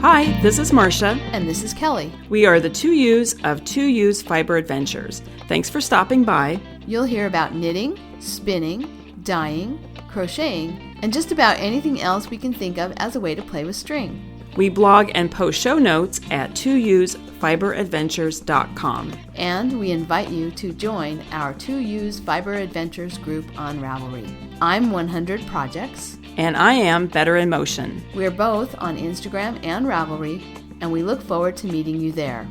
Hi, this is Marsha. And this is Kelly. We are the Two Ewes of Two Ewes Fiber Adventures. Thanks for stopping by. You'll hear about knitting, spinning, dyeing, crocheting, and just about anything else we can think of as a way to play with string. We blog and post show notes at twoewesfiberadventures.com. And we invite you to join our Two Ewes Fiber Adventures group on Ravelry. I'm 100 Projects. And I am Better in Motion. We're both on Instagram and Ravelry, and we look forward to meeting you there.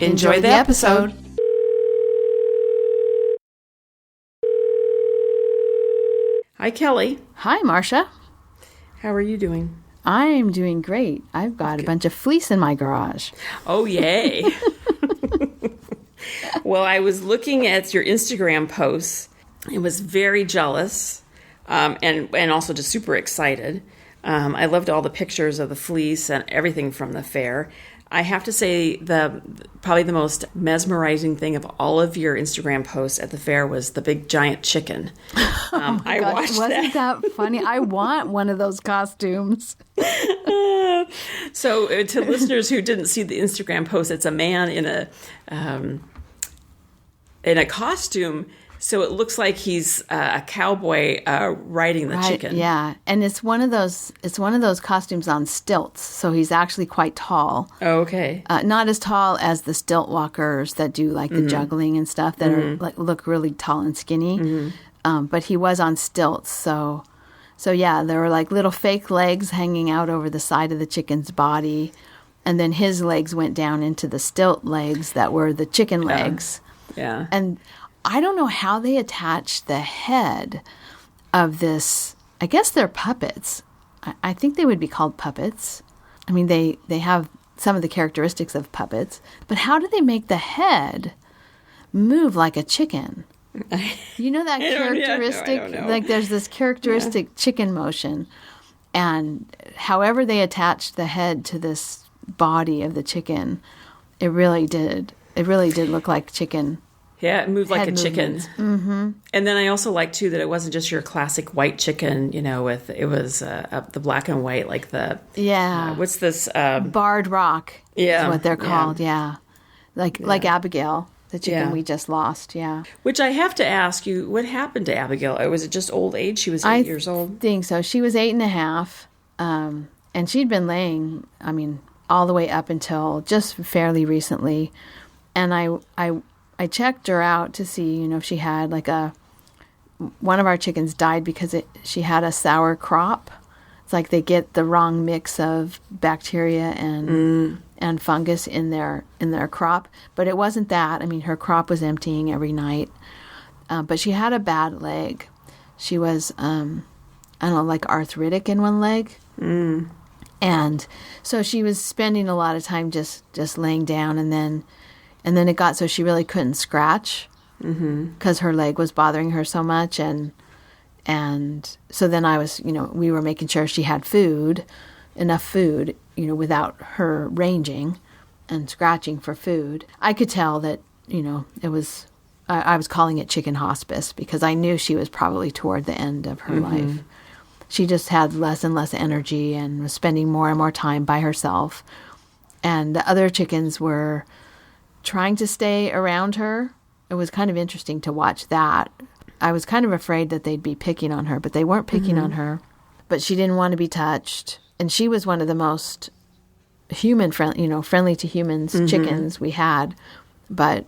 Enjoy the episode. Hi, Kelly. Hi, Marsha. How are you doing? I'm doing great. I've got a bunch of fleece in my garage. Oh, yay. Well, I was looking at your Instagram posts and was very jealous and also just super excited. I loved all the pictures of the fleece and everything from the fair. I have to say probably the most mesmerizing thing of all of your Instagram posts at the fair was the big giant chicken. I watched Wasn't that funny? I want one of those costumes. So to listeners who didn't see the Instagram post, it's a man in a costume. So it looks like he's a cowboy riding the chicken. Yeah, and it's one of those costumes on stilts. So he's actually quite tall. Oh, okay. Not as tall as the stilt walkers that do like the juggling and stuff that are look really tall and skinny. But he was on stilts. So yeah, there were like little fake legs hanging out over the side of the chicken's body, and then his legs went down into the stilt legs that were the chicken legs. Yeah. And I don't know how they attach the head of this. I guess they're puppets. I think they would be called puppets. I mean, they have some of the characteristics of puppets. But how do they make the head move like a chicken? You know that characteristic? I don't know. Like there's this characteristic chicken motion. And however they attached the head to this body of the chicken, it really did look like chicken. Yeah, it moved like a chicken. Mm-hmm. And then I also like, too, that it wasn't just your classic white chicken, it was the black and white, like the... Yeah. What's this? Barred rock is what they're called, yeah. Like Abigail, the chicken we just lost, yeah. Which I have to ask you, what happened to Abigail? Was it just old age? She was 8 years old? I think so. She was 8.5, and she'd been laying, all the way up until just fairly recently. And I checked her out to see, if she had one of our chickens died because she had a sour crop. It's like they get the wrong mix of bacteria and fungus in their crop. But it wasn't that. Her crop was emptying every night. But she had a bad leg. She was, arthritic in one leg. Mm. And so she was spending a lot of time just laying down, and then it got so she really couldn't scratch because her leg was bothering her so much. And so then I was, we were making sure she had enough food, without her ranging and scratching for food. I could tell that, it was, I was calling it chicken hospice because I knew she was probably toward the end of her life. She just had less and less energy and was spending more and more time by herself. And the other chickens were trying to stay around her. It was kind of interesting to watch that. I was kind of afraid that they'd be picking on her, but they weren't picking on her. But she didn't want to be touched. And she was one of the most friendly to humans chickens we had. But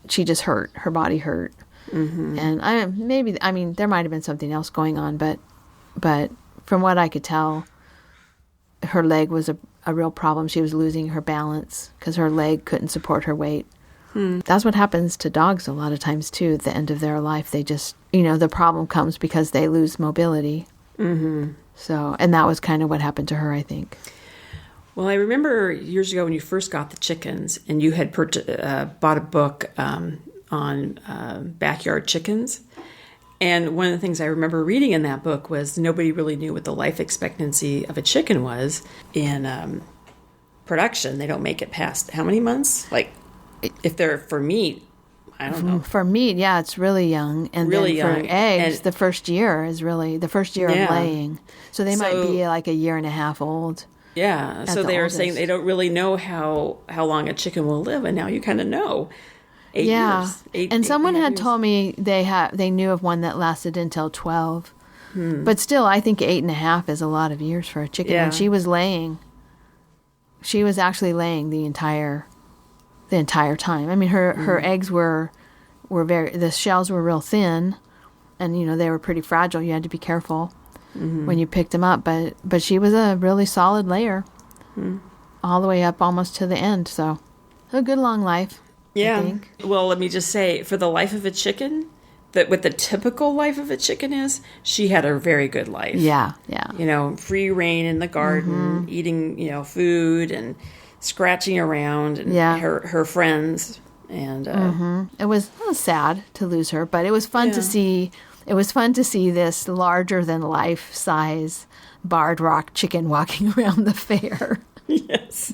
she just hurt. Her body hurt. And there might have been something else going on, but from what I could tell, her leg was a real problem. She was losing her balance because her leg couldn't support her weight. That's what happens to dogs a lot of times, too. At the end of their life, they just, the problem comes because they lose mobility. So, and that was kind of what happened to her, I think. Well, I remember years ago when you first got the chickens and you had bought a book on backyard chickens. And one of the things I remember reading in that book was nobody really knew what the life expectancy of a chicken was in production. They don't make it past how many months? Like, if they're for meat, I don't know. For meat, yeah, it's really young. And really then for young. eggs, the first year is really the first year of laying. So they might be like a year and a half old. Yeah. So they were saying they don't really know how long a chicken will live, and now you kind of know. 8 years. And someone had told me they knew of one that lasted until 12. But still, I think 8.5 is a lot of years for a chicken. Yeah. And she was actually laying the entire time. I mean, her eggs were the shells were real thin, and they were pretty fragile. You had to be careful when you picked them up. But she was a really solid layer, all the way up almost to the end. So a good long life. Yeah. I think. Well, let me just say, for the life of a chicken, that what the typical life of a chicken is, she had a very good life. Yeah. Free reign in the garden, eating, food and scratching around, and her friends. And it was sad to lose her, but it was fun to see. It was fun to see this larger than life size barred rock chicken walking around the fair. Yes.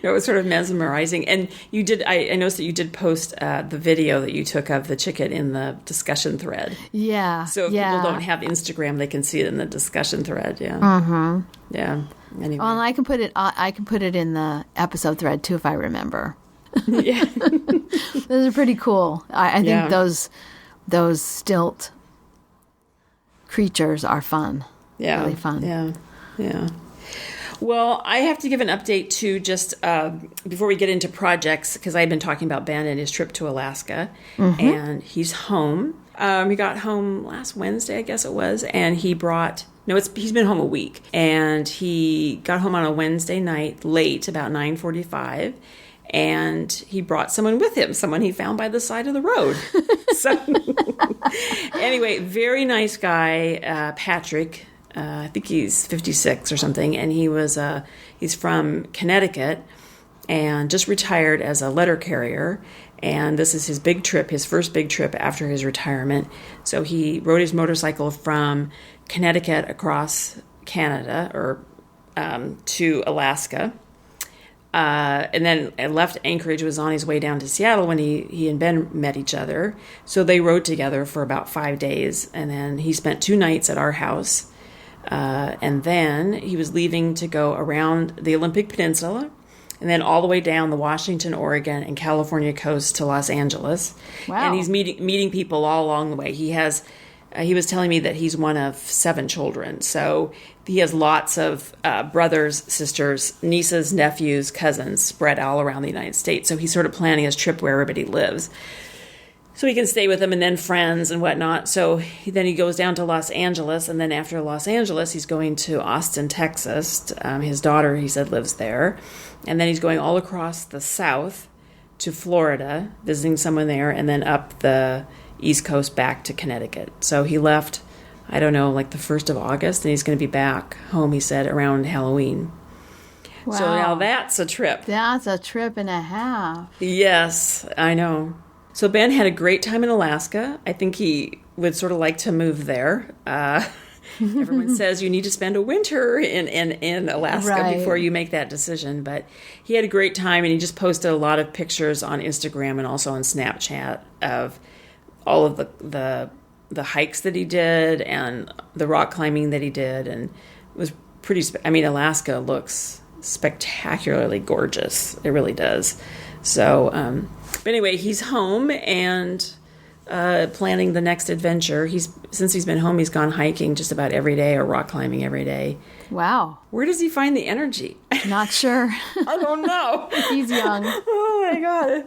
No, it was sort of mesmerizing. And you did, I noticed that you did post the video that you took of the chicken in the discussion thread. Yeah. So if people don't have Instagram, they can see it in the discussion thread. Yeah. Yeah. Anyway. Well, and I can put it in the episode thread too, if I remember. Yeah. Those are pretty cool. I think those stilt creatures are fun. Yeah. Really fun. Yeah. Yeah. Well, I have to give an update too, just before we get into projects, because I've been talking about Ben and his trip to Alaska, and he's home. He got home last Wednesday, I guess it was, and he's been home a week, and he got home on a Wednesday night late, about 9:45, and he brought someone with him, someone he found by the side of the road. So anyway, very nice guy, Patrick. I think he's 56 or something, and he's from Connecticut and just retired as a letter carrier, and this is his big trip, his first big trip after his retirement. So he rode his motorcycle from Connecticut across Canada to Alaska, and then left Anchorage, was on his way down to Seattle when he and Ben met each other. So they rode together for about 5 days, and then he spent 2 nights at our house. And then he was leaving to go around the Olympic Peninsula and then all the way down the Washington, Oregon, and California coast to Los Angeles. Wow. And he's meeting people all along the way. He was telling me that he's one of 7 children. So he has lots of brothers, sisters, nieces, nephews, cousins spread all around the United States. So he's sort of planning his trip where everybody lives, so he can stay with them, and then friends and whatnot. So then he goes down to Los Angeles, and then after Los Angeles, he's going to Austin, Texas. His daughter, he said, lives there. And then he's going all across the South to Florida, visiting someone there, and then up the East Coast back to Connecticut. So he left, I don't know, like the 1st of August, and he's going to be back home, he said, around Halloween. Wow. So now that's a trip. That's a trip and a half. Yes, I know. So Ben had a great time in Alaska. I think he would sort of like to move there. Everyone says you need to spend a winter in Alaska before you make that decision. But he had a great time, and he just posted a lot of pictures on Instagram and also on Snapchat of all of the hikes that he did and the rock climbing that he did. And it was pretty, Alaska looks spectacularly gorgeous. It really does. So, but anyway, he's home and planning the next adventure. Since he's been home, he's gone hiking just about every day or rock climbing every day. Wow. Where does he find the energy? Not sure. I don't know. He's young. Oh, my God.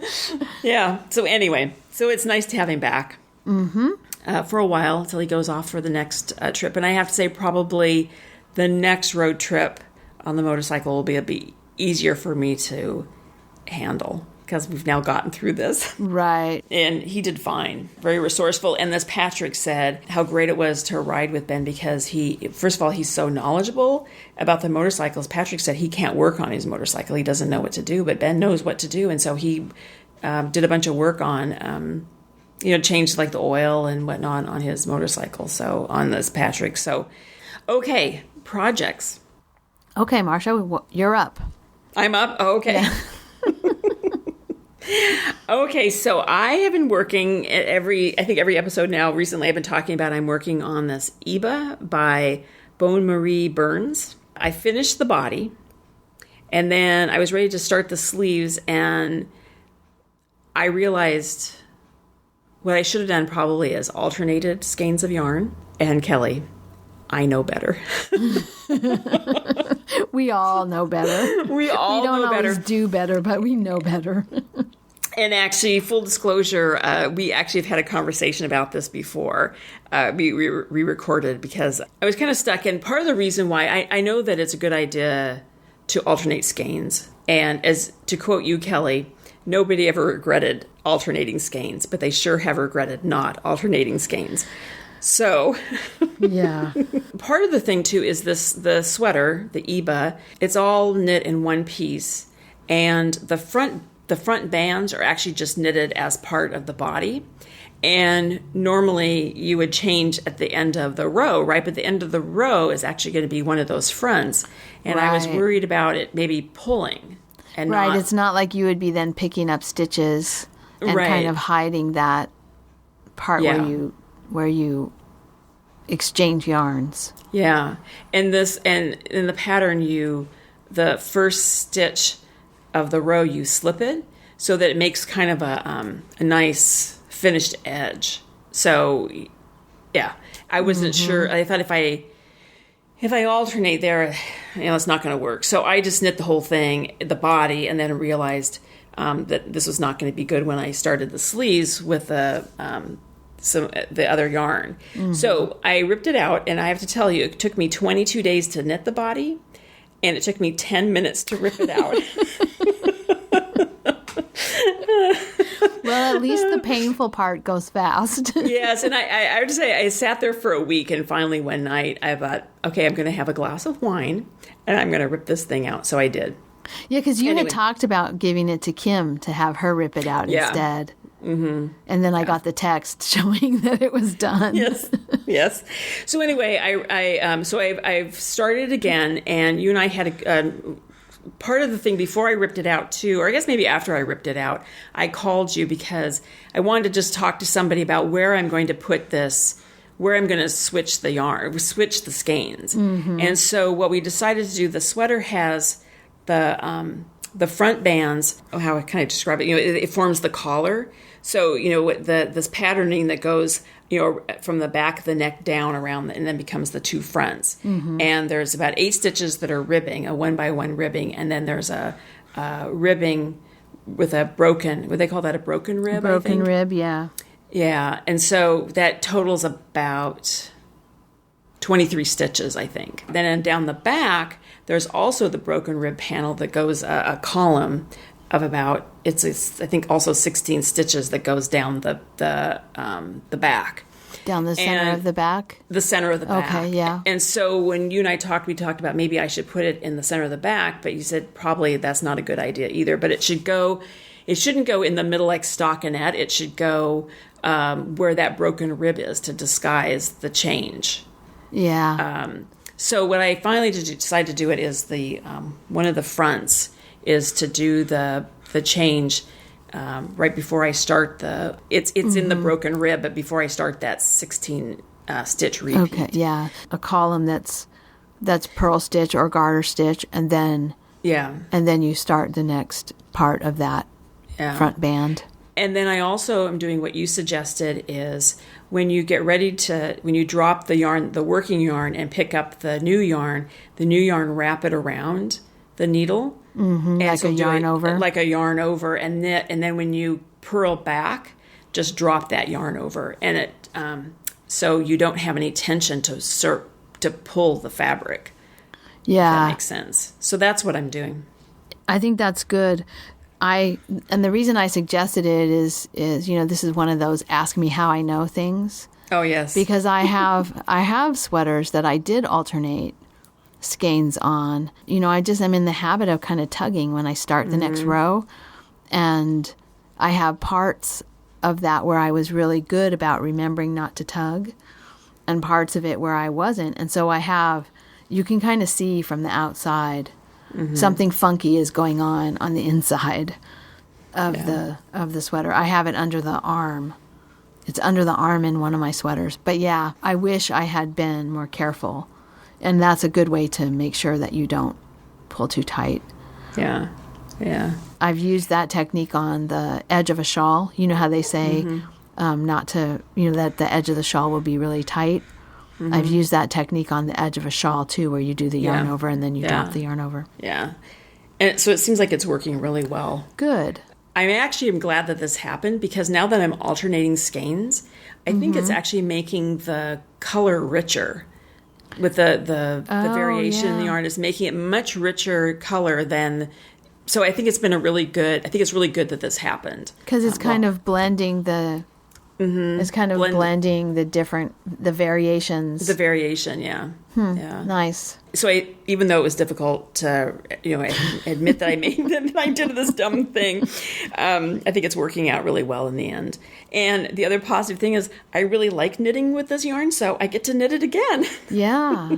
Yeah. So anyway, it's nice to have him back for a while until he goes off for the next trip. And I have to say probably the next road trip on the motorcycle will be a bit easier for me to handle, because we've now gotten through this. Right. And he did fine. Very resourceful. And as Patrick said, how great it was to ride with Ben, because first of all, he's so knowledgeable about the motorcycles. Patrick said he can't work on his motorcycle. He doesn't know what to do, but Ben knows what to do. And so he did a bunch of work on, changed like the oil and whatnot on his motorcycle. So on this Patrick. So, okay, projects. Okay, Marsha, you're up. I'm up? Oh, okay. Yeah. Okay, so I have been working at every episode now. Recently, I've been talking about I'm working on this Iba by Bonne Marie Burns. I finished the body, And then I was ready to start the sleeves, and I realized what I should have done probably is alternated skeins of yarn. And Kelly, I know better. We all know better. We all know better. We don't always do better, but we know better. And actually, full disclosure, we actually have had a conversation about this before. We re-recorded because I was kind of stuck. And part of the reason why I know that it's a good idea to alternate skeins. And as to quote you, Kelly, nobody ever regretted alternating skeins, but they sure have regretted not alternating skeins. So, yeah. Part of the thing too is the sweater, the Iba. It's all knit in one piece, and the front bands are actually just knitted as part of the body. And normally you would change at the end of the row, right? But the end of the row is actually going to be one of those fronts. And I was worried about it maybe pulling. And it's not like you would be then picking up stitches and kind of hiding that part where you exchange yarns. Yeah. And in the pattern, the first stitch of the row, you slip it so that it makes kind of a nice finished edge. So, yeah, I wasn't sure. I thought if I alternate there, it's not going to work. So I just knit the whole thing, the body, and then realized that this was not going to be good when I started the sleeves with the other yarn. Mm-hmm. So I ripped it out, and I have to tell you, it took me 22 days to knit the body, and it took me 10 minutes to rip it out. Well, at least the painful part goes fast. Yes, and I have to say, I sat there for a week, and finally one night I thought, okay, I'm going to have a glass of wine, and I'm going to rip this thing out. So I did. Yeah, because you had talked about giving it to Kim to have her rip it out instead. Mm-hmm. And then I got the text showing that it was done. Yes. So anyway, I've started again, and you and I had part of the thing before I ripped it out too, or I guess maybe after I ripped it out, I called you because I wanted to just talk to somebody about where I'm going to put this, where I'm going to switch the skeins. Mm-hmm. And so what we decided to do, the sweater has the front bands, how I kind of describe it, it forms the collar. So, this patterning that goes, from the back of the neck down around, and then becomes the two fronts. Mm-hmm. And there's about 8 stitches that are ribbing, a 1x1 ribbing. And then there's a ribbing with a broken, what they call that, a broken rib, broken rib, yeah. Yeah. And so that totals about 23 stitches, I think. Then down the back, there's also the broken rib panel that goes a column of about, it's I think also 16 stitches that goes down the back. Down the center of the back? The center of the back. Okay, yeah. And so when you and I talked, we talked about maybe I should put it in the center of the back, but you said probably that's not a good idea either. But it shouldn't go in the middle like stockinette. It should go where that broken rib is to disguise the change. Yeah. So what I finally decided to do it is the one of the fronts is to do the change right before I start it's mm-hmm. in the broken rib, but before I start that 16 stitch repeat. Okay, yeah, a column that's purl stitch or garter stitch, and then you start the next part of that front band. And then I also am doing what you suggested is when you get ready when you drop the yarn, the working yarn, and pick up the new yarn, wrap it around the needle. Mm-hmm, and like so a yarn over? Like a yarn over, and knit. And then when you purl back, just drop that yarn over. And it so you don't have any tension to pull the fabric. Yeah. If that makes sense. So that's what I'm doing. I think that's good. And the reason I suggested it is this is one of those ask me how I know things. Oh yes. Because I have sweaters that I did alternate skeins on. I'm in the habit of kind of tugging when I start the next row, and I have parts of that where I was really good about remembering not to tug, and parts of it where I wasn't. And so you can kind of see from the outside something funky is going on the inside of the sweater. I have it under the arm. It's under the arm in one of my sweaters. But yeah, I wish I had been more careful. And that's a good way to make sure that you don't pull too tight. Yeah. Yeah. I've used that technique on the edge of a shawl. You know how they say not to, that the edge of the shawl will be really tight. I've used that technique on the edge of a shawl too, where you do the yarn over and then you drop the yarn over. Yeah. And so it seems like it's working really well. Good. I am glad that this happened, because now that I'm alternating skeins, I think it's actually making the color richer. With the variation in the yarn is making it much richer color than. So I think it's been really good that this happened, because it's kind of blending the. It's kind of blending the variations. The variation, yeah. Yeah. Nice. So even though it was difficult to, admit that I did this dumb thing, I think it's working out really well in the end. And the other positive thing is I really like knitting with this yarn, so I get to knit it again. Yeah.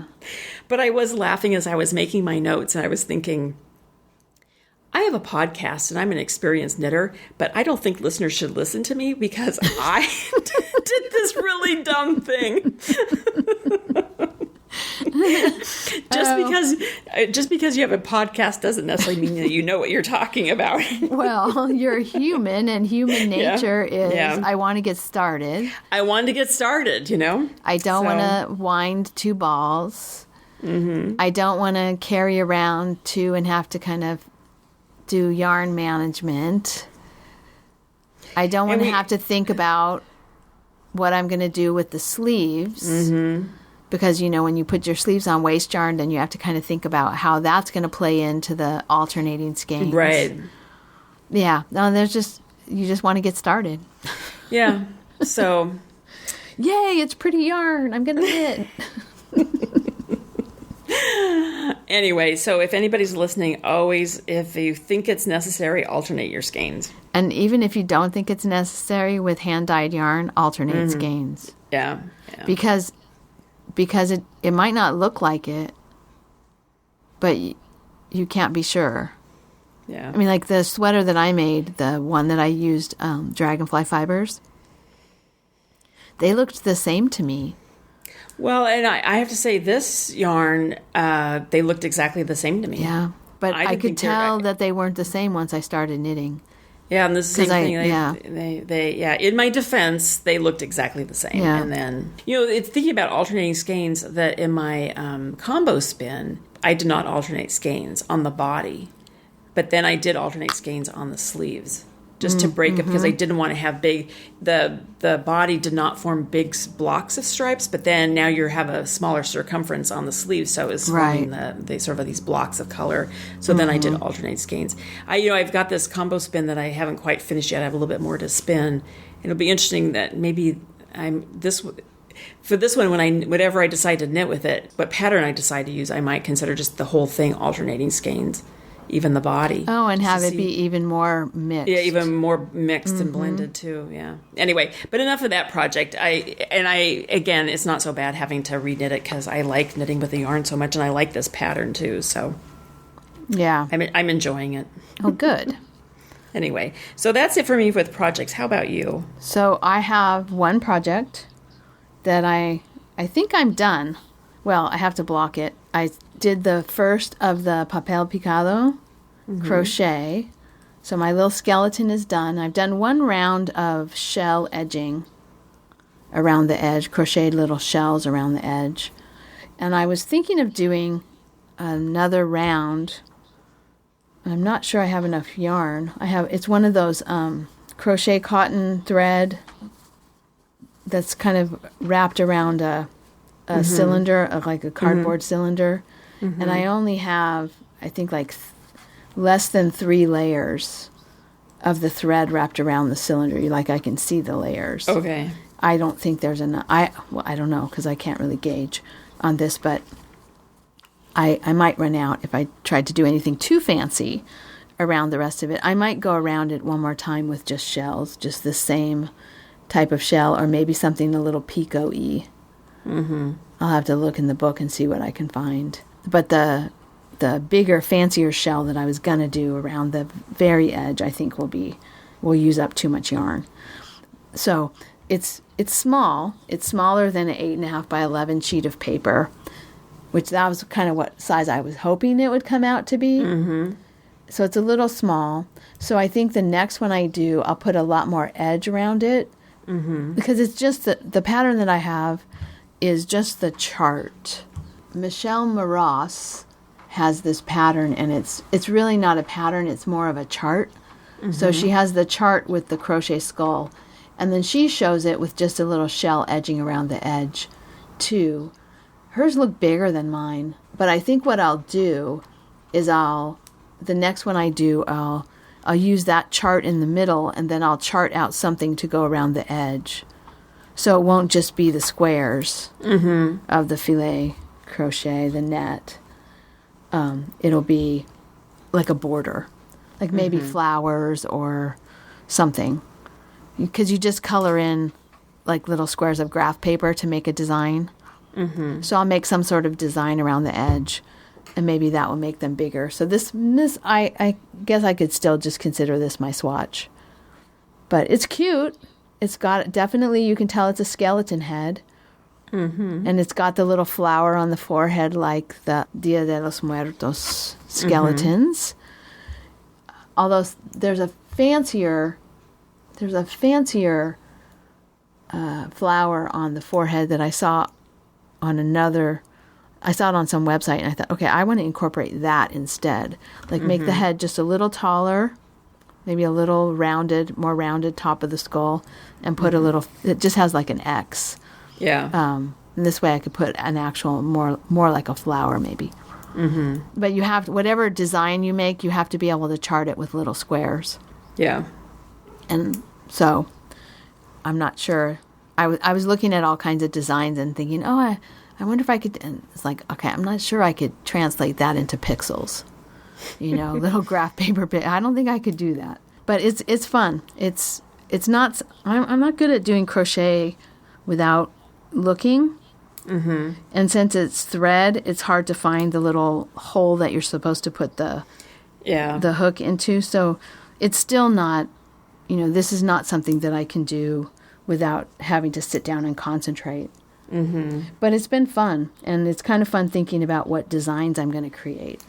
But I was laughing as I was making my notes, and I was thinking, I have a podcast and I'm an experienced knitter, but I don't think listeners should listen to me because I did this really dumb thing. Just because you have a podcast doesn't necessarily mean that you know what you're talking about. Well, you're human, and human nature is I want to get started. I want to get started, I don't want to wind 2 balls. I don't want to carry around 2 and have to kind of do yarn management. I don't want to have to think about what I'm going to do with the sleeves. Because, when you put your sleeves on waste yarn, then you have to kind of think about how that's going to play into the alternating skeins. Right. Yeah. No, you just want to get started. Yeah. So. Yay, it's pretty yarn. I'm going to knit. Anyway, so if anybody's listening, always, if you think it's necessary, alternate your skeins. And even if you don't think it's necessary, with hand-dyed yarn, alternate skeins. Yeah. Because it might not look like it, but you can't be sure. Yeah. I mean, like the sweater that I made, the one that I used dragonfly fibers, they looked the same to me. Well, and I have to say, this yarn, they looked exactly the same to me. Yeah, but I could tell that they weren't the same once I started knitting. Yeah, and the same thing. In my defense, they looked exactly the same. Yeah. And then, it's thinking about alternating skeins, that in my combo spin, I did not alternate skeins on the body, but then I did alternate skeins on the sleeves. Just to break it, because I didn't want to have the body did not form big blocks of stripes, but then now you have a smaller circumference on the sleeves, so it's forming the sort of these blocks of color. So then I did alternate skeins. I've got this combo spin that I haven't quite finished yet. I have a little bit more to spin. It'll be interesting that maybe for this one, whatever I decide to knit with it, what pattern I decide to use, I might consider just the whole thing alternating skeins. Even the body. Oh, and have it be even more mixed. Yeah, even more mixed and blended too. Yeah. Anyway, but enough of that project. Again, it's not so bad having to reknit it, because I like knitting with the yarn so much, and I like this pattern too. So yeah, I'm enjoying it. Oh, good. Anyway, so that's it for me with projects. How about you? So I have one project that I think I'm done. Well, I have to block it. I did the first of the Papel Picado crochet. So my little skeleton is done. I've done one round of shell edging around the edge, crocheted little shells around the edge. And I was thinking of doing another round. I'm not sure I have enough yarn. It's one of those crochet cotton thread that's kind of wrapped around a cylinder, like a cardboard cylinder. And I only have, I think, like less than 3 layers of the thread wrapped around the cylinder. I can see the layers. Okay. I don't think there's enough. I don't know, because I can't really gauge on this, but I might run out if I tried to do anything too fancy around the rest of it. I might go around it one more time with just shells, just the same type of shell, or maybe something a little picot-y. I'll have to look in the book and see what I can find. But the bigger, fancier shell that I was going to do around the very edge, I think will use up too much yarn. So it's small. It's smaller than an 8.5 by 11 sheet of paper, which that was kind of what size I was hoping it would come out to be. So it's a little small. So I think the next one I do, I'll put a lot more edge around it. Because it's just the pattern that I have is just the chart. Michelle Maross has this pattern, and it's really not a pattern, it's more of a chart. So she has the chart with the crochet skull, and then she shows it with just a little shell edging around the edge too. Hers look bigger than mine, but I think what I'll do is the next one I do, I'll use that chart in the middle, and then I'll chart out something to go around the edge. So it won't just be the squares of the filet crochet, the net. It'll be like a border, like maybe flowers or something. Because you just color in like little squares of graph paper to make a design. So I'll make some sort of design around the edge, and maybe that will make them bigger. So this I guess I could still just consider this my swatch. But it's cute. It's got, definitely you can tell it's a skeleton head. And it's got the little flower on the forehead like the Dia de los Muertos skeletons. Although there's a fancier flower on the forehead that I saw on I saw it on some website, and I thought, okay, I want to incorporate that instead. Like make the head just a little taller, maybe a little more rounded top of the skull, and put a little, it just has like an X. Yeah. And this way I could put an actual, more like a flower maybe. But you have, whatever design you make, you have to be able to chart it with little squares. Yeah. And so I'm not sure. I was looking at all kinds of designs and thinking, I wonder if I could, and it's like, okay, I'm not sure I could translate that into pixels. Little graph paper. I don't think I could do that. But it's fun. It's not, I'm not good at doing crochet without looking. And since it's thread, it's hard to find the little hole that you're supposed to put the hook into. So it's still not, this is not something that I can do without having to sit down and concentrate. But it's been fun, and it's kind of fun thinking about what designs I'm going to create,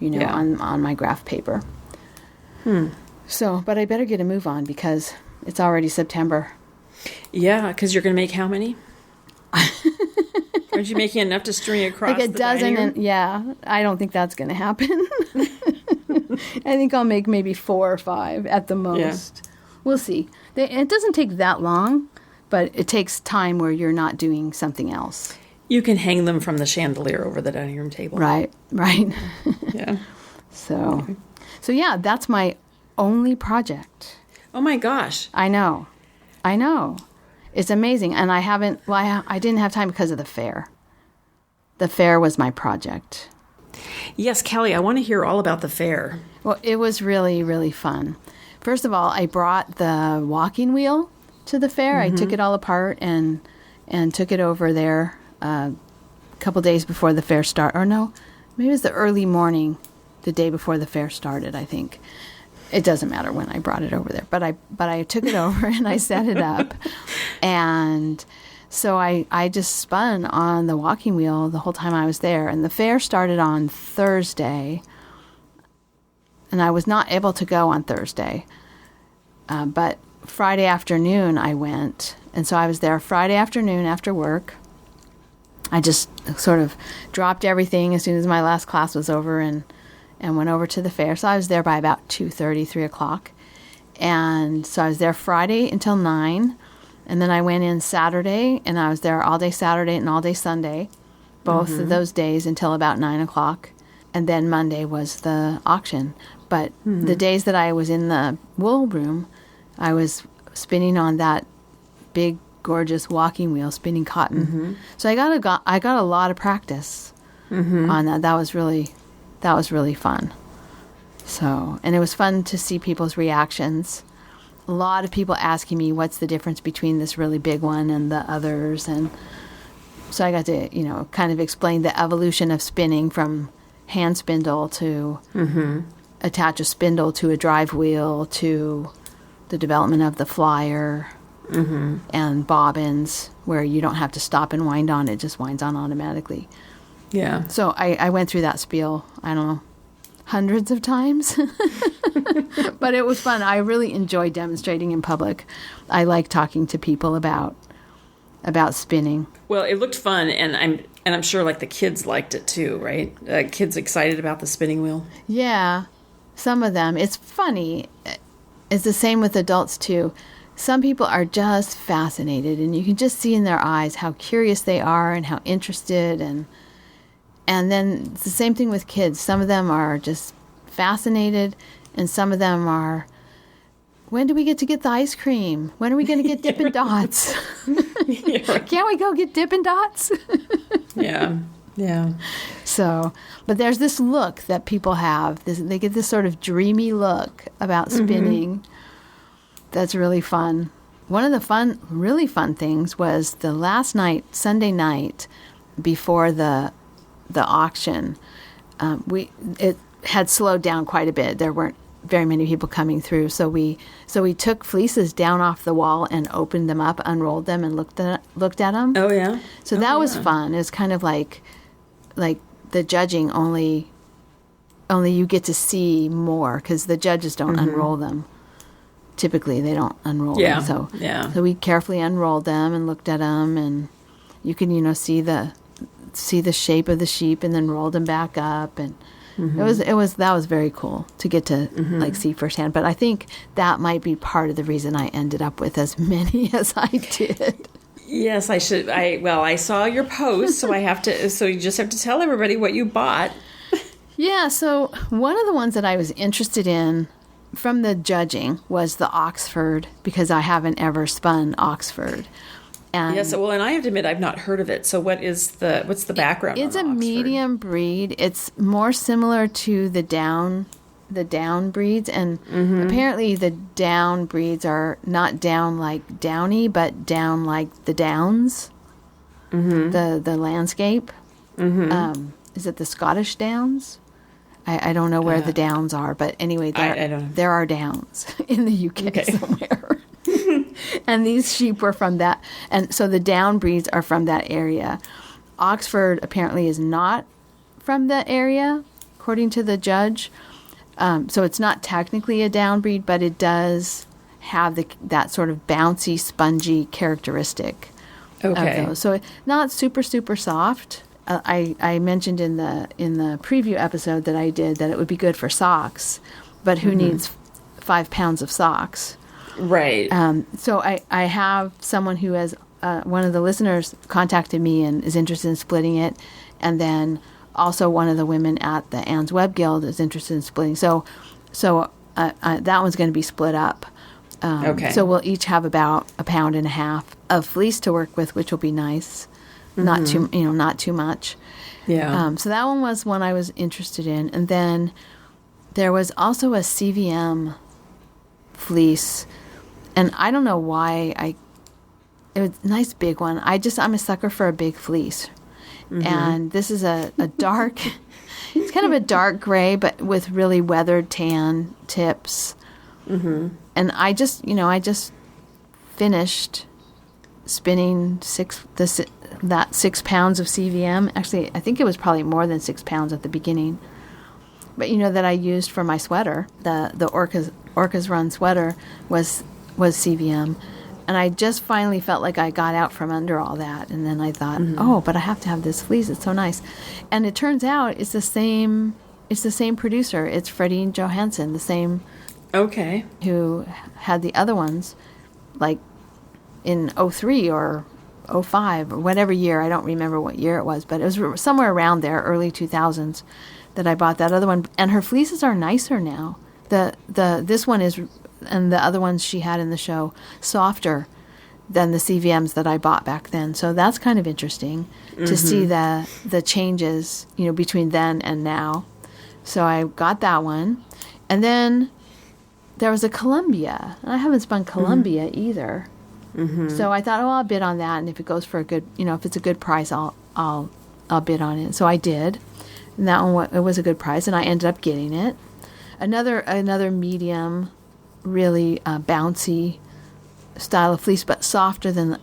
on my graph paper. So, but I better get a move on because it's already September. Yeah, because you're going to make how many? Aren't you making enough to string across like a dozen? I don't think that's going to happen. I think I'll make maybe 4 or 5 at the most. Yeah. We'll see. It doesn't take that long, but it takes time where you're not doing something else. You can hang them from the chandelier over the dining room table. Right. Yeah. So yeah, that's my only project. Oh my gosh. I know. It's amazing. And I didn't have time because of the fair. The fair was my project. Yes, Callie, I want to hear all about the fair. Well, it was really, really fun. First of all, I brought the walking wheel to the fair. I took it all apart and took it over there a couple days before the fair started. Or no, maybe it was the early morning, the day before the fair started, I think. It doesn't matter when I brought it over there, but I took it over and I set it up, and so I just spun on the walking wheel the whole time I was there. And the fair started on Thursday, and I was not able to go on Thursday, but Friday afternoon I went, and so I was there Friday afternoon after work. I just sort of dropped everything as soon as my last class was over and went over to the fair. So I was there by about 2:30, 3 o'clock. And so I was there Friday until 9. And then I went in Saturday, and I was there all day Saturday and all day Sunday, both of those days until about 9 o'clock. And then Monday was the auction. But the days that I was in the wool room, I was spinning on that big, gorgeous walking wheel, spinning cotton. So I got a lot of practice on that. That was really fun. So, and it was fun to see people's reactions. A lot of people asking me what's the difference between this really big one and the others. And so I got to, kind of explain the evolution of spinning from hand spindle to attach a spindle to a drive wheel to the development of the flyer and bobbins where you don't have to stop and wind on. It just winds on automatically. Yeah. So I went through that spiel, I don't know, hundreds of times. But it was fun. I really enjoyed demonstrating in public. I like talking to people about spinning. Well, it looked fun, and I'm sure like the kids liked it too, right? Kids excited about the spinning wheel. Yeah, some of them. It's funny. It's the same with adults too. Some people are just fascinated, and you can just see in their eyes how curious they are and how interested, and then it's the same thing with kids. Some of them are just fascinated, and some of them are, when do we get to get the ice cream? When are we going to get Dippin' Dots? Can't we go get Dippin' Dots? Yeah. So, but there's this look that people have. They get this sort of dreamy look about spinning. That's really fun. One of the really fun things was the last night, Sunday night, before the auction. It had slowed down quite a bit. There weren't very many people coming through, so we took fleeces down off the wall and opened them up, unrolled them, and looked at them. Oh yeah. So that was fun. It was kind of like the judging, only you get to see more because the judges don't unroll them. Typically, they don't unroll them. So we carefully unrolled them and looked at them, and you can see the shape of the sheep, and then rolled them back up, and that was very cool to get to like see firsthand. But I think that might be part of the reason I ended up with as many as I did. Yes, I should. I saw your post, so I have to. So you just have to tell everybody what you bought. Yeah. So one of the ones that I was interested in from the judging was the Oxford, because I haven't ever spun Oxford. And yes, well, and I have to admit I've not heard of it. So what's the background? It's on a Oxford? Medium breed. It's more similar to the down breeds, and apparently the down breeds are not down like Downy, but down like the Downs, the landscape. Is it the Scottish Downs? I don't know where the Downs are, but anyway, there are Downs in the UK somewhere. And these sheep were from that, and so the down breeds are from that area. Oxford apparently is not from that area, according to the judge. So it's not technically a down breed, but it does have that sort of bouncy, spongy characteristic of those. So not super, super soft. I mentioned in the preview episode that I did that it would be good for socks, but who needs 5 pounds of socks? Right. So I have someone who has, one of the listeners contacted me and is interested in splitting it. And then also one of the women at the Anne's Web Guild is interested in splitting. So that one's going to be split up. So we'll each have about 1.5 pounds of fleece to work with, which will be nice. Not too much. Yeah. So that one was one I was interested in. And then there was also a CVM fleece. And I don't know why it was a nice big one. I'm a sucker for a big fleece. And this is a dark, it's kind of a dark gray, but with really weathered tan tips. And I just finished spinning 6 pounds of CVM. Actually, I think it was probably more than 6 pounds at the beginning. But that I used for my sweater, the Orcas Run sweater was CVM, and I just finally felt like I got out from under all that. And then I thought, but I have to have this fleece. It's so nice. And it turns out it's the same producer. It's Freddie Johansson, the same who had the other ones, like in 03 or 05 or whatever year. I don't remember what year it was, but it was somewhere around there, early 2000s, that I bought that other one. And her fleeces are nicer now. This one is, and the other ones she had in the show, softer than the CVMs that I bought back then. So that's kind of interesting to see the changes, between then and now. So I got that one. And then there was a Columbia. I haven't spun Columbia either. So I thought, I'll bid on that, and if it goes for a good, if it's a good price, I'll bid on it. So I did, and that one it was a good price, and I ended up getting it. Another medium, really bouncy style of fleece, but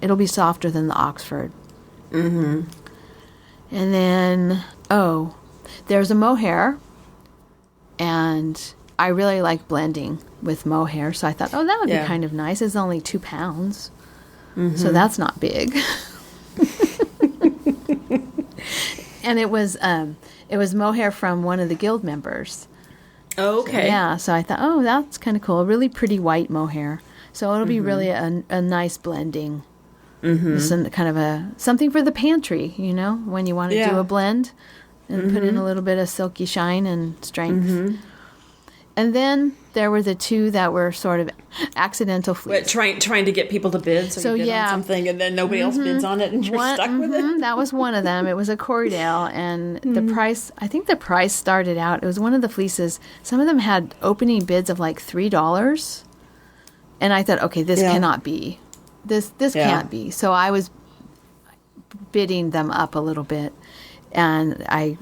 it'll be softer than the Oxford. And then there's a mohair, And I really like blending with mohair, so I thought, oh, that would be kind of nice. It's only 2 pounds, so that's not big. And it was mohair from one of the guild members. Oh, okay. So, yeah, so I thought, oh, that's kind of cool. Really pretty white mohair. So it'll be really a nice blending. Some kind of something for the pantry, when you want to do a blend and put in a little bit of silky shine and strength. And then there were the 2 that were sort of accidental fleas. Trying to get people to bid, so you bid on something and then nobody else bids on it and you're stuck with it? That was one of them. It was a Corriedale, and the price, I think the price started out, it was one of the fleeces, some of them had opening bids of like $3. And I thought, okay, this cannot be. This can't be. So I was bidding them up a little bit, and I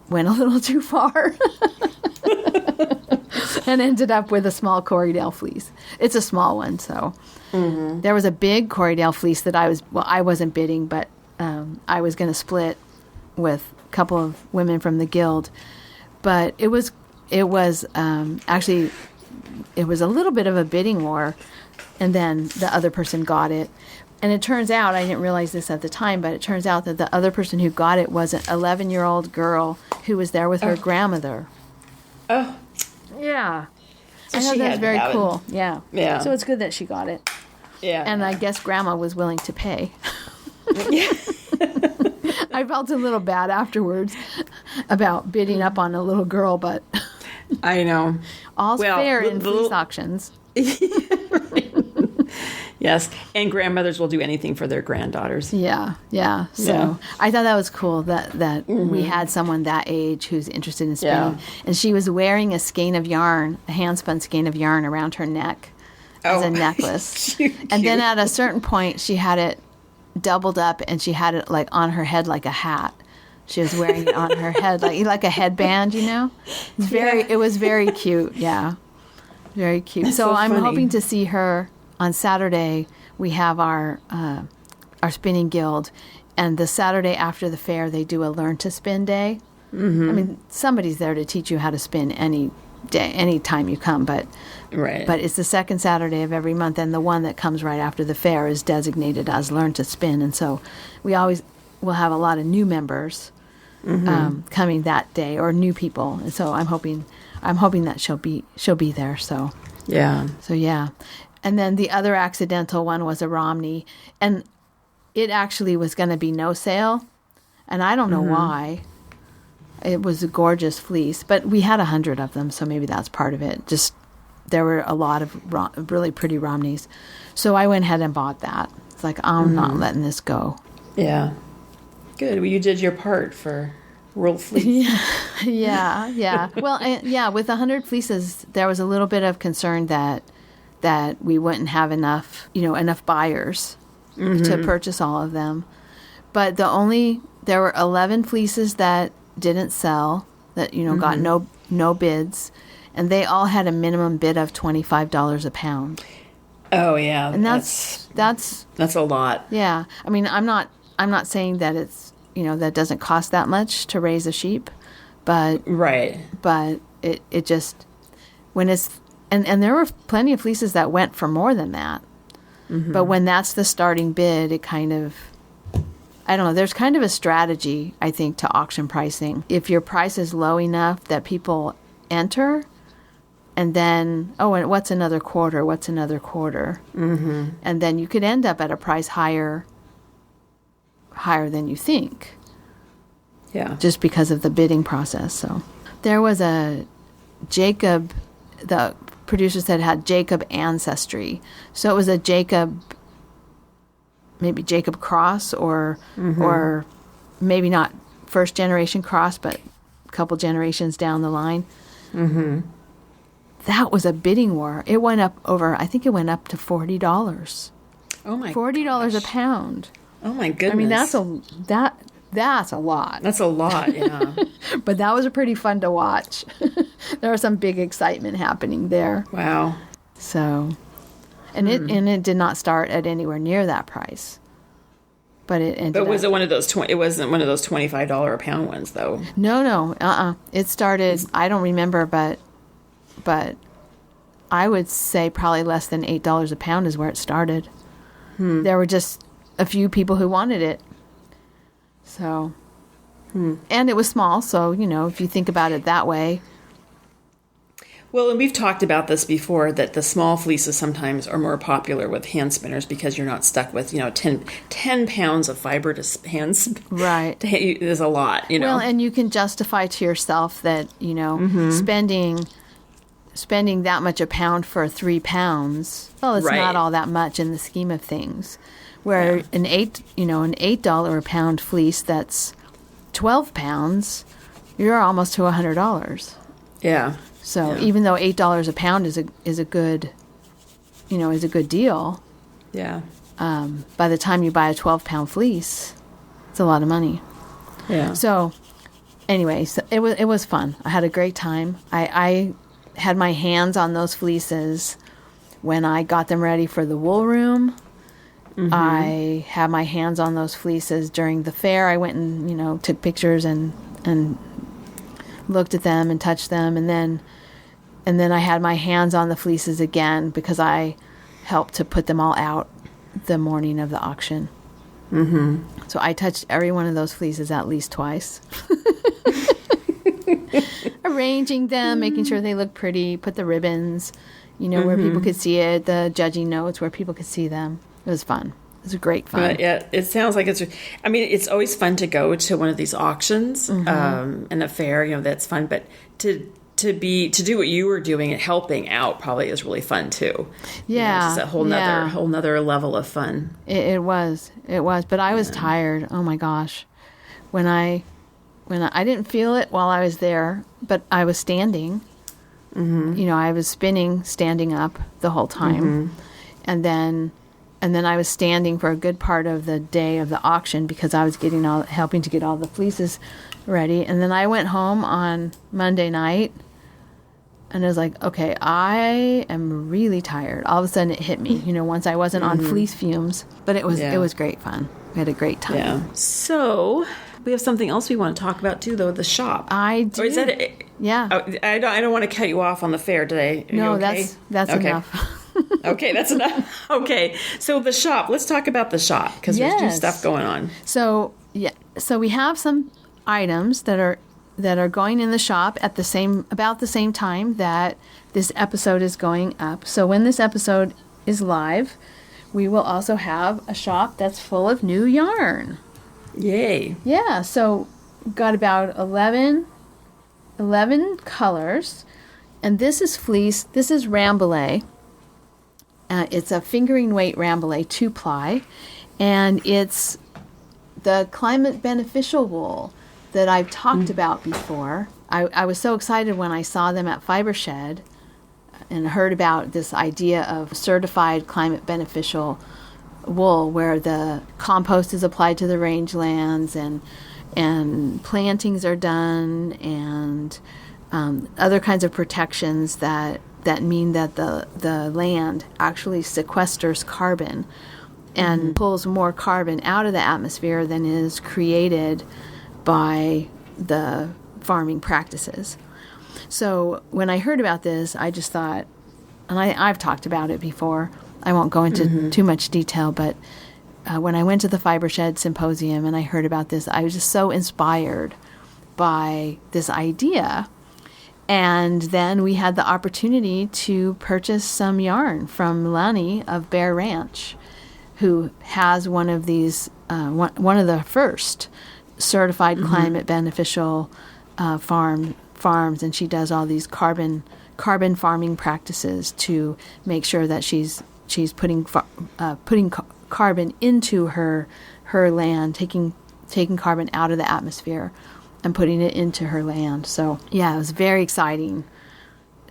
went a little too far. And ended up with a small Corriedale fleece. It's a small one, so there was a big Corriedale fleece that I wasn't bidding, but I was going to split with a couple of women from the guild. But it was actually a little bit of a bidding war, and then the other person got it. And it turns out, I didn't realize this at the time, but it turns out that the other person who got it was an 11-year-old girl who was there with her grandmother. Oh. Yeah. So I thought that was very cool. Yeah. Yeah. So it's good that she got it. Yeah. And I guess Grandma was willing to pay. Yeah. I felt a little bad afterwards about bidding up on a little girl, but I know. All's fair in fleece auctions. Yes, and grandmothers will do anything for their granddaughters. Yeah, yeah. So I thought that was cool that we had someone that age who's interested in spinning. And she was wearing a skein of yarn, a hand-spun skein of yarn around her neck as a necklace. And then at a certain point, she had it doubled up, and she had it like on her head like a hat. She was wearing it on her head like a headband, It was very cute, yeah. Very cute. That's so I'm funny. hoping to see her on Saturday. We have our spinning guild, and the Saturday after the fair, they do a learn to spin day. Mm-hmm. I mean, somebody's there to teach you how to spin any day, any time you come, but it's the second Saturday of every month, and the one that comes right after the fair is designated as learn to spin, and so we always will have a lot of new members coming that day, or new people, and so I'm hoping that she'll be there. So yeah. And then the other accidental one was a Romney, and it actually was going to be no sale, and I don't know why. It was a gorgeous fleece, but we had 100 of them, so maybe that's part of it. Just there were a lot of really pretty Romneys, so I went ahead and bought that. It's like, I'm not letting this go. Yeah, good. Well, you did your part for World Fleece. Yeah. Well, with 100 fleeces, there was a little bit of concern that we wouldn't have enough buyers to purchase all of them. But there were 11 fleeces that didn't sell, that got no bids, and they all had a minimum bid of $25 a pound. Oh yeah, and that's a lot. Yeah, I mean, I'm not saying that it's that doesn't cost that much to raise a sheep, but it just when it's and there were plenty of fleeces that went for more than that, but when that's the starting bid, it kind of, I don't know, there's kind of a strategy, I think, to auction pricing. If your price is low enough that people enter, and then, and what's another quarter? Mm-hmm. And then you could end up at a price higher than you think. Yeah. Just because of the bidding process. So there was a Jacob, the producer said it had Jacob ancestry. So it was a maybe Jacob cross, or maybe not first generation cross, but a couple generations down the line. Mm-hmm. That was a bidding war. It went up I think it went up to $40. Oh my $40 a pound. Oh my goodness. I mean, that's a lot. That's a lot, yeah. But that was pretty fun to watch. There was some big excitement happening there. Wow. So, and it did not start at anywhere near that price. But it ended But was up, it one of those it wasn't one of those $25 a pound ones though? No. It started, I don't remember, but I would say probably less than $8 a pound is where it started. There were just a few people who wanted it. So, and it was small. So, if you think about it that way. Well, and we've talked about this before, that the small fleeces sometimes are more popular with hand spinners because you're not stuck with, 10 pounds of fiber to hand spin. Right. Is a lot, Well, and you can justify to yourself that, spending that much a pound for 3 pounds, well, it's not all that much in the scheme of things. Where an $8 a pound fleece that's 12 pounds, you're almost to $100. Yeah. So even though $8 a pound is a good deal. Yeah. By the time you buy a 12-pound fleece, it's a lot of money. Yeah. So, anyway, it was fun. I had a great time. I had my hands on those fleeces when I got them ready for the wool room. I had my hands on those fleeces during the fair. I went and took pictures and looked at them and touched them, and then I had my hands on the fleeces again because I helped to put them all out the morning of the auction. So I touched every one of those fleeces at least twice. Arranging them, making sure they look pretty, put the ribbons, where people could see it, the judging notes where people could see them. It was fun. It was great fun. But yeah, it sounds like it's always fun to go to one of these auctions and a fair, that's fun. But to do what you were doing and helping out probably is really fun too. Yeah. It's a whole nother level of fun. It was. But I was tired. Oh my gosh. When I didn't feel it while I was there, but I was standing. I was spinning, standing up the whole time. And then I was standing for a good part of the day of the auction because I was helping to get all the fleeces ready. And then I went home on Monday night and I was like, okay, I am really tired. All of a sudden it hit me, once I wasn't on fleece fumes, but it was great fun. We had a great time. Yeah. So we have something else we want to talk about too, though, the shop. I do. Or is that it? Yeah. I don't want to cut you off on the fair today. No, okay? that's okay. enough. Okay, that's enough. Okay, so the shop. Let's talk about the shop because there's new stuff going on. So we have some items that are going in the shop at about the same time that this episode is going up. So when this episode is live, we will also have a shop that's full of new yarn. Yay! Yeah. So we've got about 11 colors, and this is fleece. This is Rambouillet. It's a fingering weight Rambouillet 2-ply, and it's the climate beneficial wool that I've talked about before. I was so excited when I saw them at Fiber Shed and heard about this idea of certified climate beneficial wool where the compost is applied to the rangelands and plantings are done and other kinds of protections that mean that the land actually sequesters carbon and pulls more carbon out of the atmosphere than is created by the farming practices. So when I heard about this, I just thought, and I've talked about it before, I won't go into too much detail, but when I went to the Fiber Shed Symposium and I heard about this, I was just so inspired by this idea. And then we had the opportunity to purchase some yarn from Lani of Bear Ranch, who has one of these, one of the first certified climate beneficial farms, and she does all these carbon farming practices to make sure that she's putting carbon into her land, taking carbon out of the atmosphere and putting it into her land. So yeah, it was very exciting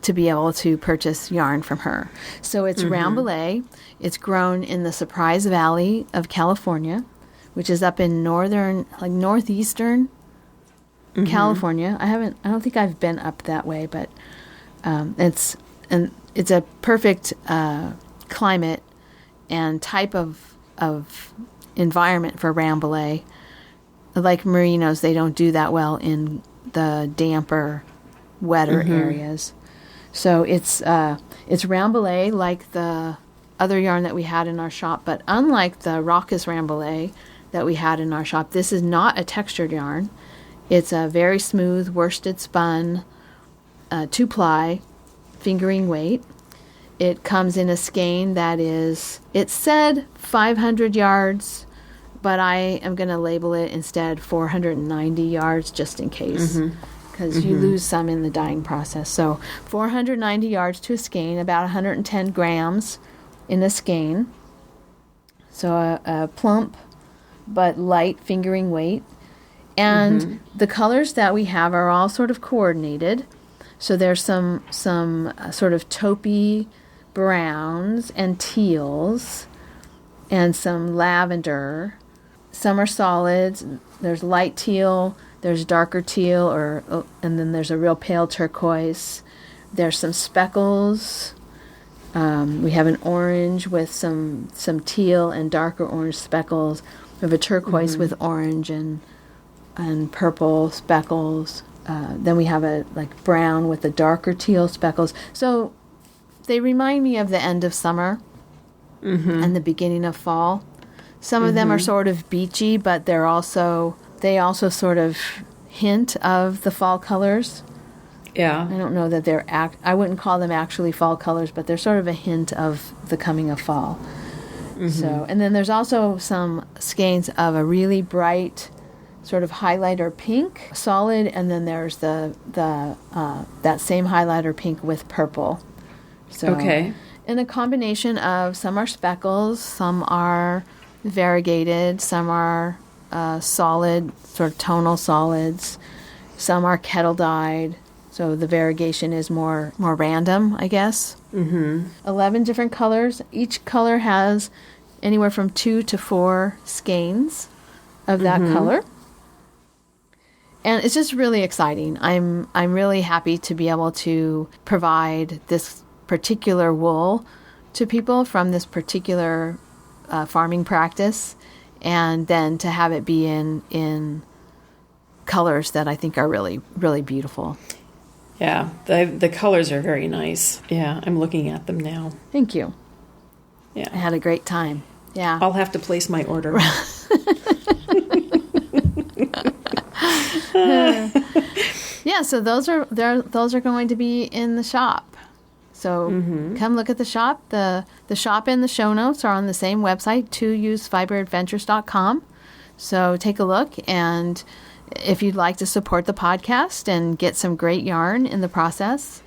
to be able to purchase yarn from her. So it's Rambouillet. It's grown in the Surprise Valley of California, which is up in northeastern California. I don't think I've been up that way, but it's a perfect climate and type of environment for Rambouillet. Like merinos, they don't do that well in the damper, wetter areas. So it's Rambouillet like the other yarn that we had in our shop, but unlike the raucous Rambouillet that we had in our shop, this is not a textured yarn. It's a very smooth worsted spun 2-ply fingering weight. It comes in a skein that is, it said 500 yards, but I am going to label it instead 490 yards just in case, because you lose some in the dyeing process. So 490 yards to a skein, about 110 grams in a skein. So a plump but light fingering weight. And the colors that we have are all sort of coordinated. So there's some sort of taupey browns and teals and some lavender. Some are solids. There's light teal, there's darker teal, and then there's a real pale turquoise. There's some speckles. We have an orange with some teal and darker orange speckles. We have a turquoise with orange and purple speckles. Then we have a like brown with the darker teal speckles. So they remind me of the end of summer and the beginning of fall. Some of them are sort of beachy, but they also sort of hint of the fall colors. Yeah. I don't know that I wouldn't call them actually fall colors, but they're sort of a hint of the coming of fall. So, and then there's also some skeins of a really bright sort of highlighter pink solid, and then there's the that same highlighter pink with purple. So, okay. In a combination of some are speckles, some are variegated, some are solid, sort of tonal solids, some are kettle dyed. So the variegation is more random, I guess. 11 different colors. Each color has anywhere from 2 to 4 skeins of that color. And it's just really exciting. I'm really happy to be able to provide this particular wool to people from this particular farming practice, and then to have it be in colors that I think are really, really beautiful. Yeah, the colors are very nice. Yeah, I'm looking at them now. Thank you. Yeah. I had a great time. Yeah. I'll have to place my order. Yeah, so those are going to be in the shop. So come look at the shop. The shop and the show notes are on the same website, twoewesfiberadventures.com. So take a look, and if you'd like to support the podcast and get some great yarn in the process,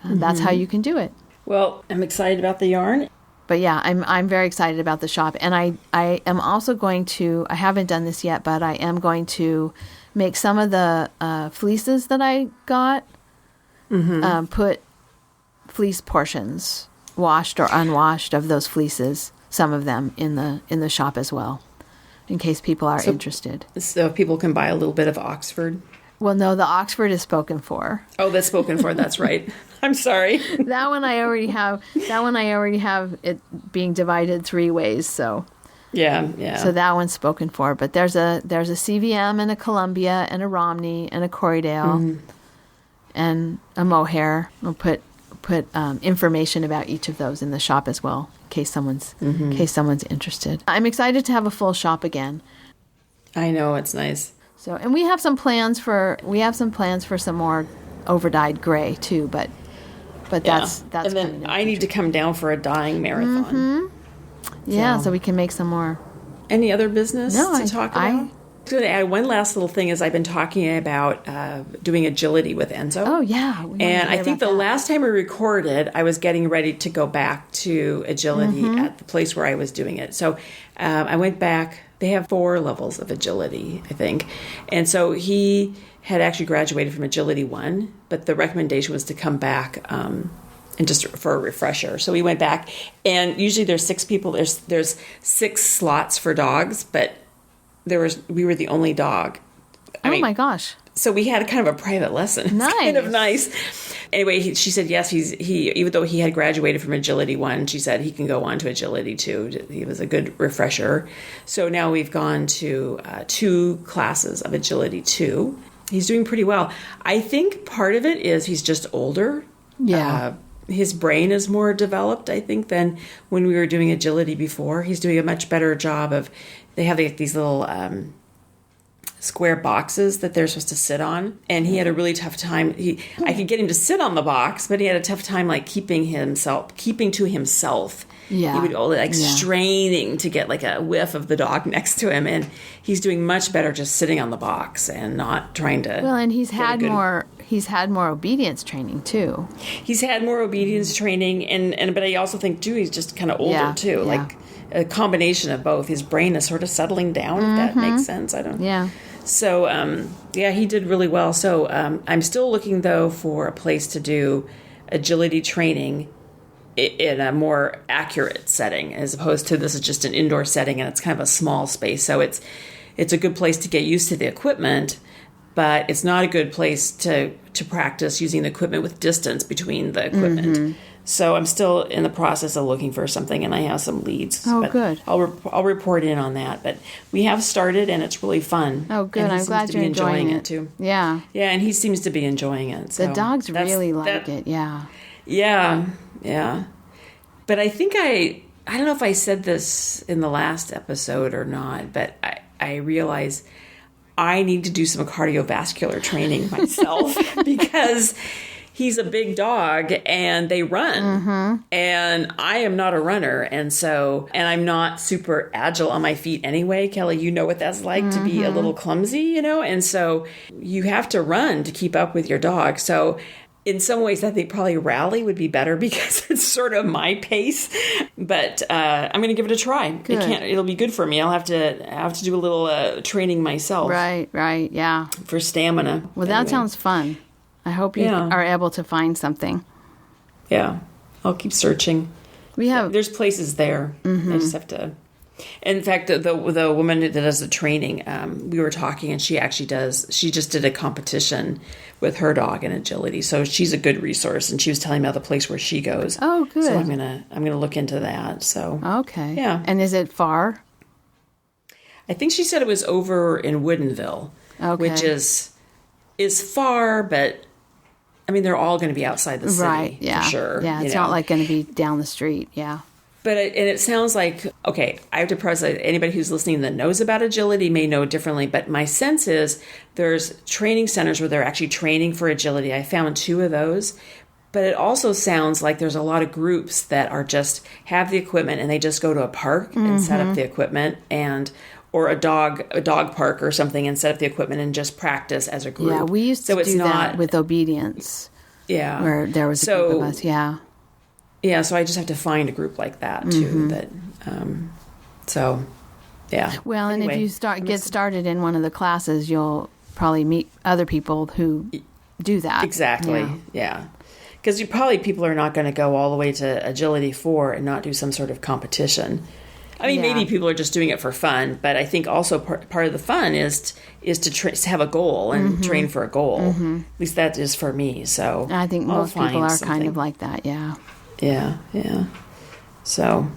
that's how you can do it. Well, I'm excited about the yarn. But yeah, I'm very excited about the shop. And I am also going to, I haven't done this yet, but I am going to make some of the fleeces that I got, put fleece portions, washed or unwashed, of those fleeces, some of them in the shop as well, in case people are interested. So people can buy a little bit of Oxford. Well, no, the Oxford is spoken for. Oh, that's spoken for. That's right. I'm sorry. That one I already have it being divided 3 ways. So yeah. So that one's spoken for. But there's a CVM and a Columbia and a Romney and a Corriedale and a mohair. We'll put information about each of those in the shop as well, in case someone's interested. I'm excited to have a full shop again. I know, it's nice. So, and we have some plans for some more overdyed gray too, but that's and then I need to come down for a dyeing marathon. Yeah, so we can make some more. Any other business to talk about? I was going to add one last little thing. Is I've been talking about doing agility with Enzo. Oh yeah, and I think the last time we recorded, I was getting ready to go back to agility at the place where I was doing it. So I went back. They have 4 levels of agility, I think, and so he had actually graduated from agility 1, but the recommendation was to come back and just for a refresher. So we went back, and usually there's 6 people. There's 6 slots for dogs, but we were the only dog. My gosh. So we had kind of a private lesson. Nice. It's kind of nice. anyway, she said yes. He even though he had graduated from Agility 1, she said he can go on to Agility 2. He was a good refresher. So now we've gone to 2 classes of Agility 2. He's doing pretty well. I think part of it is he's just older. Yeah. His brain is more developed, I think, than when we were doing Agility before. He's doing a much better job of, they have these little square boxes that they're supposed to sit on. And he had a really tough time. I could get him to sit on the box, but he had a tough time like keeping to himself. Yeah. He would straining to get like a whiff of the dog next to him. And he's doing much better just sitting on the box and not trying to. Well, and he's had more obedience training too. He's had more obedience training, but I also think too he's just kind of older too. Yeah. Like a combination of both. His brain is sort of settling down. If that makes sense. I don't. Yeah. So he did really well. So I'm still looking though for a place to do agility training in a more accurate setting, as opposed to this is just an indoor setting and it's kind of a small space. So it's a good place to get used to the equipment, but it's not a good place to practice using the equipment with distance between the equipment. Mm-hmm. So I'm still in the process of looking for something, and I have some leads. Oh, good. I'll report in on that. But we have started, and it's really fun. Oh, good. I'm glad you're enjoying it too. Yeah. Yeah, and he seems to be enjoying it. So the dogs really like it. Yeah. Yeah. Yeah. But I think I don't know if I said this in the last episode or not, but I realize I need to do some cardiovascular training myself because he's a big dog and they run. Mm-hmm. And I am not a runner. And I'm not super agile on my feet anyway. Kelly, you know what that's like to be a little clumsy, And so you have to run to keep up with your dog. So in some ways, I think probably rally would be better because it's sort of my pace. But I'm going to give it a try. Good. It'll be good for me. I'll have to do a little training myself. Right, yeah. For stamina. Well, that sounds fun. I hope you are able to find something. Yeah, I'll keep searching. There's places there. Mm-hmm. I just have to. In fact, the woman that does the training, we were talking, and she just did a competition with her dog in agility, so she's a good resource. And she was telling me about the place where she goes. Oh, good. So I'm gonna look into that. So okay, yeah. And is it far? I think she said it was over in Woodinville, which is far, but I mean they're all going to be outside the city, right? Yeah, for sure. Yeah, it's not like going to be down the street. Yeah. But it sounds like, okay, I have to press anybody who's listening that knows about agility may know differently, but my sense is there's training centers where they're actually training for agility. I found 2 of those, but it also sounds like there's a lot of groups that are just have the equipment and they just go to a park and set up the equipment or a dog park or something and set up the equipment and just practice as a group. Yeah, we used to do that with obedience. Yeah. Where there was a group of us, yeah. Yeah, so I just have to find a group like that too. That, yeah. Well, anyway, and if you get started in one of the classes, you'll probably meet other people who do that. Exactly. Yeah. Because people are not going to go all the way to Agility 4 and not do some sort of competition. I mean, maybe people are just doing it for fun, but I think also part of the fun is to have a goal and train for a goal. Mm-hmm. At least that is for me. So I think most people are kind of like that. Yeah. Yeah. So,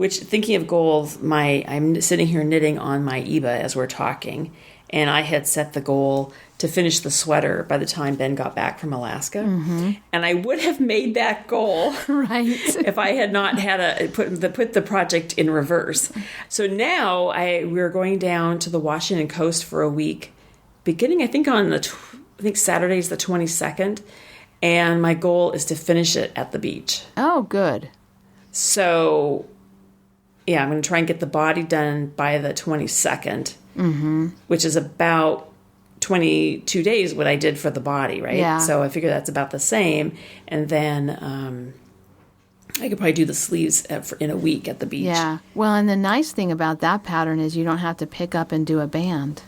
thinking of goals, I'm sitting here knitting on my Eba as we're talking, and I had set the goal to finish the sweater by the time Ben got back from Alaska, and I would have made that goal right if I had not had put the project in reverse. So now we're going down to the Washington coast for a week, beginning I think on Saturday's the 22nd. And my goal is to finish it at the beach. Oh, good. So, yeah, I'm going to try and get the body done by the 22nd, which is about 22 days what I did for the body, right? Yeah. So I figure that's about the same. And then I could probably do the sleeves in a week at the beach. Yeah. Well, and the nice thing about that pattern is you don't have to pick up and do a band.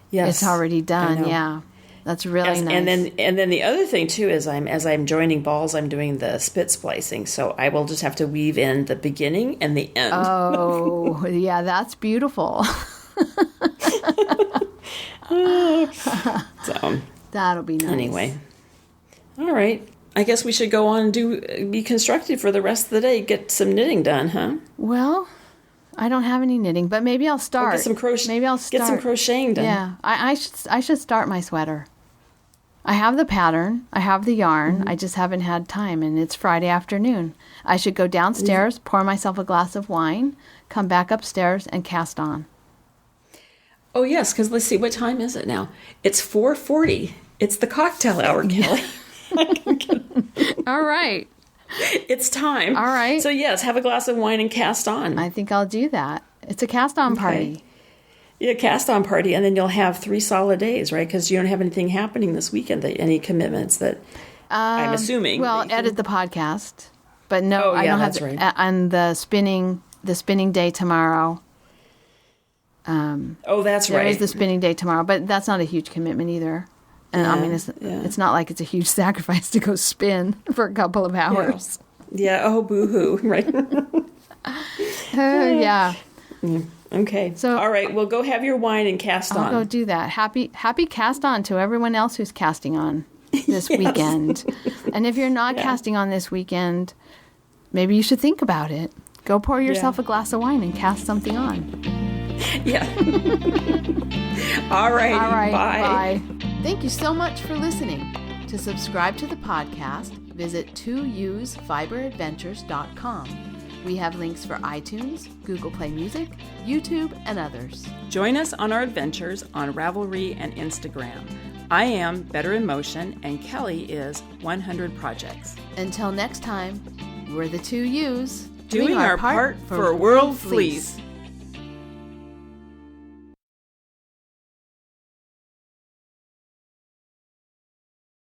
Yes. It's already done, yeah. That's really nice. And then the other thing too is as I'm joining balls, I'm doing the spit splicing. So I will just have to weave in the beginning and the end. Oh, yeah, that's beautiful. So that'll be nice. Anyway, All right. I guess we should go on and be constructive for the rest of the day. Get some knitting done, huh? Well, I don't have any knitting, but maybe I'll start. Get some Maybe I'll start. Get some crocheting done. Yeah, I should start my sweater. I have the pattern. I have the yarn. I just haven't had time, and it's Friday afternoon. I should go downstairs, pour myself a glass of wine, come back upstairs, and cast on. Oh, yes, because let's see, what time is it now? It's 4:40. It's the cocktail hour, Kelly. All right. It's time. All right. So, yes, have a glass of wine and cast on. I think I'll do that. It's a cast-on party. Yeah, cast-on party, and then you'll have 3 solid days, right? Because you don't have anything happening this weekend, any commitments that I'm assuming. Well, edit the podcast. But no, I don't have that's right. On the spinning day tomorrow. That's right. There is the spinning day tomorrow, but that's not a huge commitment either. And I mean, it's not like it's a huge sacrifice to go spin for a couple of hours. Yeah. Oh, boo-hoo, right? Yeah. Okay. So, all right. Well, go have your wine and cast on. I'll go do that. Happy cast on to everyone else who's casting on this weekend. And if you're not casting on this weekend, maybe you should think about it. Go pour yourself a glass of wine and cast something on. Yeah. All right. Bye. Thank you so much for listening. To subscribe to the podcast, visit 2ewesfiberadventures.com. We have links for iTunes, Google Play Music, YouTube, and others. Join us on our adventures on Ravelry and Instagram. I am Better in Motion, and Kelly is 100 Projects. Until next time, we're the 2 Ewes doing our part for World Fleece.